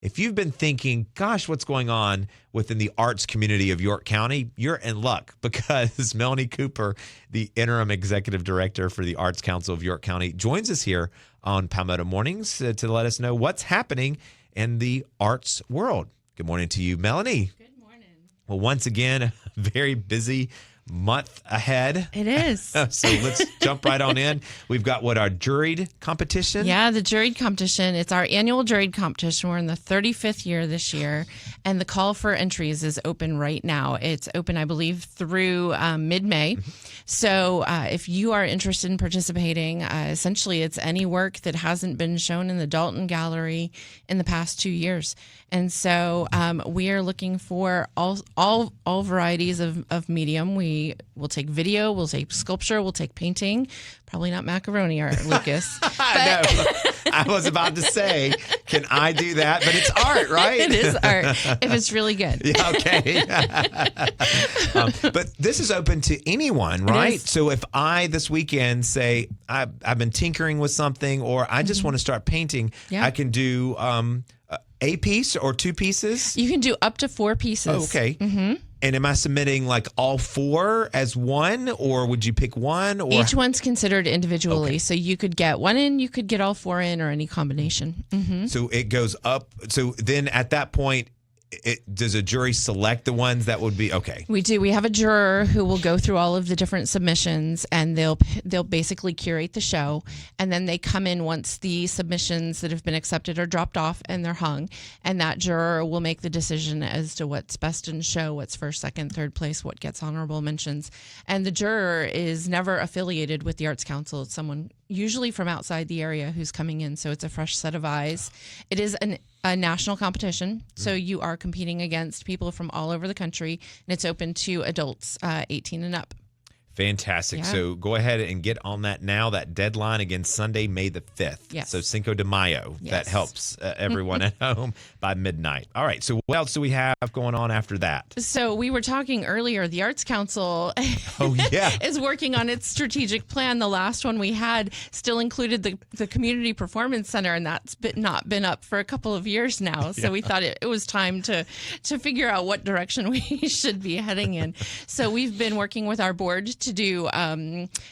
If you've been thinking, gosh, what's going on within the arts community of York County, you're in luck because Melanie Cooper, the Interim Executive Director for the Arts Council of York County, joins us here on Palmetto Mornings to let us know what's happening in the arts world. Good morning to you, Melanie. Good morning. Well, once again, a very busy month ahead. It is. So let's jump right on in. We've got our juried competition? Yeah, the juried competition. It's our annual juried competition. We're in the 35th year this year, and the call for entries is open right now. It's open, I believe, through mid-May. So if you are interested in participating, essentially it's any work that hasn't been shown in the Dalton Gallery in the past 2 years. And so we are looking for all varieties of medium. We will take video, we'll take sculpture, we'll take painting. Probably not macaroni art, Lucas. No, I was about to say, can I do that? But it's art, right? It is art, if it's really good. Yeah, okay. But this is open to anyone, right? So if I, this weekend, say, I've been tinkering with something, or I just want to start painting, I can do a piece or two pieces? You can do up to 4 pieces. Oh, okay. Mm-hmm. And am I submitting like all 4 as one, or would you pick one? Or each one's considered individually. Okay. So you could get one in, you could get all 4 in, or any combination. Mm-hmm. So it goes up. So then at that point, does a jury select the ones that would be okay? We do. We have a juror who will go through all of the different submissions, and they'll basically curate the show, and then they come in once the submissions that have been accepted are dropped off and they're hung, and that juror will make the decision as to what's best in show, what's first, second, third place, what gets honorable mentions. And the juror is never affiliated with the Arts Council. It's someone usually from outside the area who's coming in, so it's a fresh set of eyes. It is a national competition, so you are competing against people from all over the country, and it's open to adults 18 and up. Fantastic. Yeah. So go ahead and get on that now. That deadline, again, Sunday, May the 5th. Yes. So Cinco de Mayo. Yes. That helps everyone at home by midnight. All right. So what else do we have going on after that? So we were talking earlier, the Arts Council is working on its strategic plan. The last one we had still included the Community Performance Center, and that's not been up for a couple of years now. So we thought it was time to figure out what direction we should be heading in. So we've been working with our board to do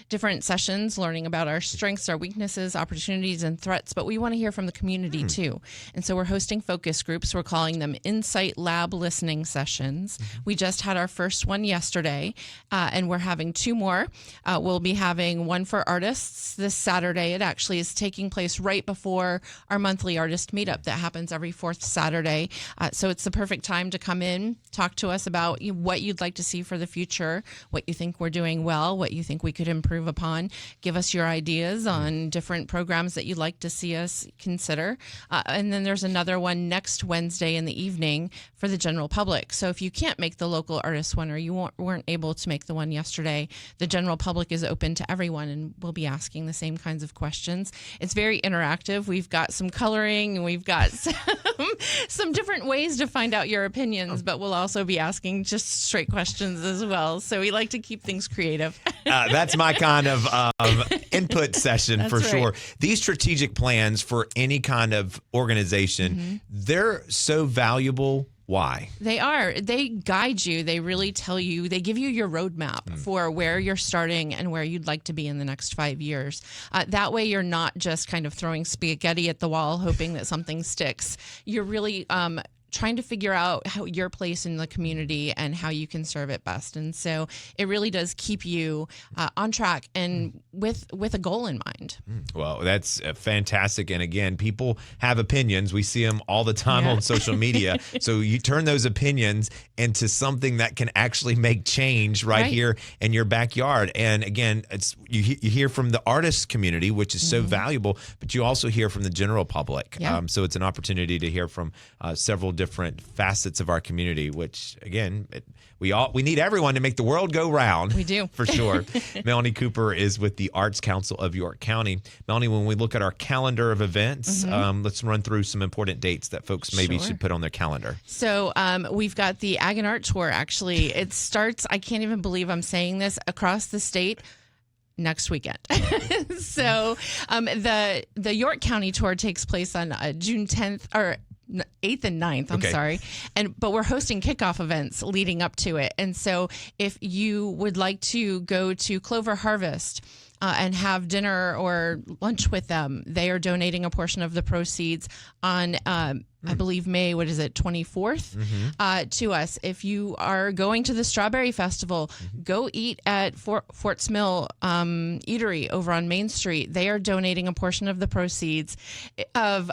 different sessions, learning about our strengths, our weaknesses, opportunities, and threats. But we want to hear from the community too. And so we're hosting focus groups. We're calling them Insight Lab listening sessions. We just had our first one yesterday, and we're having 2 more. We'll be having one for artists this Saturday. It actually is taking place right before our monthly artist meetup that happens every 4th Saturday. So it's the perfect time to come in, talk to us about what you'd like to see for the future, what you think we're doing well, what you think we could improve upon. Give us your ideas on different programs that you'd like to see us consider. And then there's another one next Wednesday in the evening for the general public. So if you can't make the local artist one, or you weren't able to make the one yesterday, the general public is open to everyone, and we'll be asking the same kinds of questions. It's very interactive. We've got some coloring, and we've got some different ways to find out your opinions, but we'll also be asking just straight questions as well. So we like to keep things creative. That's my kind of input session for sure. These strategic plans for any kind of organization, they're so valuable. Why? They are. They guide you. They really tell you. They give you your roadmap for where you're starting and where you'd like to be in the next 5 years. That way, you're not just kind of throwing spaghetti at the wall, hoping that something sticks. You're really trying to figure out how your place in the community and how you can serve it best. And so it really does keep you on track and with a goal in mind. Well, that's fantastic. And again, people have opinions. We see them all the time on social media. So you turn those opinions into something that can actually make change right here in your backyard. And again, you hear from the artist community, which is so valuable, but you also hear from the general public. So it's an opportunity to hear from several different facets of our community, which again, we need everyone to make the world go round. We do. For sure. Melanie Cooper is with the Arts Council of York County. Melanie, when we look at our calendar of events, let's run through some important dates that folks maybe should put on their calendar. So we've got the Ag and Art Tour. Actually, it starts, I can't even believe I'm saying this, across the state next weekend. So the York County Tour takes place on June 10th, or 8th and 9th. I'm sorry. But we're hosting kickoff events leading up to it. And so if you would like to go to Clover Harvest and have dinner or lunch with them, they are donating a portion of the proceeds on, I believe, May, 24th, to us. If you are going to the Strawberry Festival, go eat at Fort's Mill Eatery over on Main Street. They are donating a portion of the proceeds of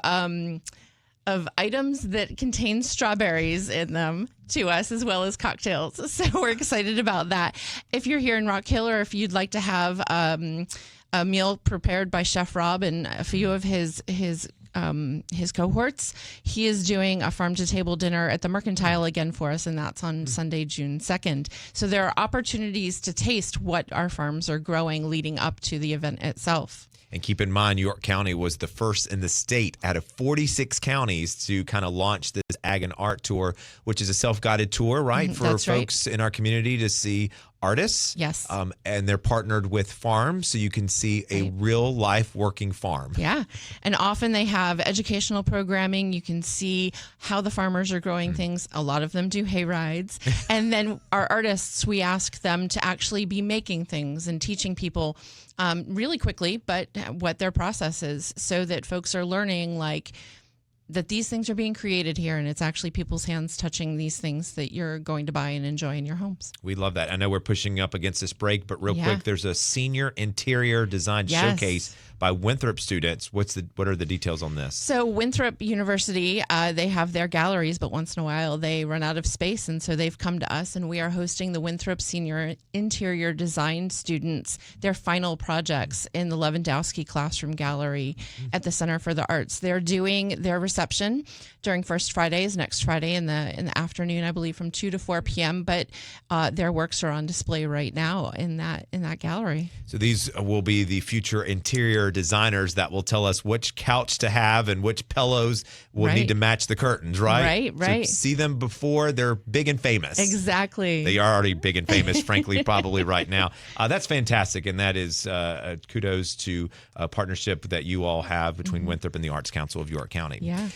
items that contain strawberries in them to us, as well as cocktails. So we're excited about that. If you're here in Rock Hill, or if you'd like to have a meal prepared by Chef Rob and a few of his cohorts, he is doing a farm to table dinner at the Mercantile again for us, and that's on Sunday, June 2nd. So there are opportunities to taste what our farms are growing leading up to the event itself. And keep in mind, York County was the first in the state out of 46 counties to kind of launch this Ag and Art Tour, which is a self-guided tour, right? For folks in our community to see artists. Yes. And they're partnered with farms, so you can see a real life working farm. Yeah. And often they have educational programming. You can see how the farmers are growing things. A lot of them do hay rides. And then our artists, we ask them to actually be making things and teaching people really quickly, but what their process is, so that folks are learning that these things are being created here, and it's actually people's hands touching these things that you're going to buy and enjoy in your homes. We love that. I know we're pushing up against this break, but real quick, there's a senior interior design showcase by Winthrop students. What are the details on this? So Winthrop University, they have their galleries, but once in a while they run out of space, and so they've come to us, and we are hosting the Winthrop Senior Interior Design students, their final projects in the Lewandowski Classroom Gallery at the Center for the Arts. They're doing their reception during First Fridays, next Friday in the afternoon, I believe, from 2 to 4 p.m., but their works are on display right now in that gallery. So these will be the future interior designers that will tell us which couch to have and which pillows will need to match the curtains, right? Right. So see them before they're big and famous. Exactly. They are already big and famous, frankly, probably right now. That's fantastic, and that is kudos to a partnership that you all have between Winthrop and the Arts Council of York County. Yeah.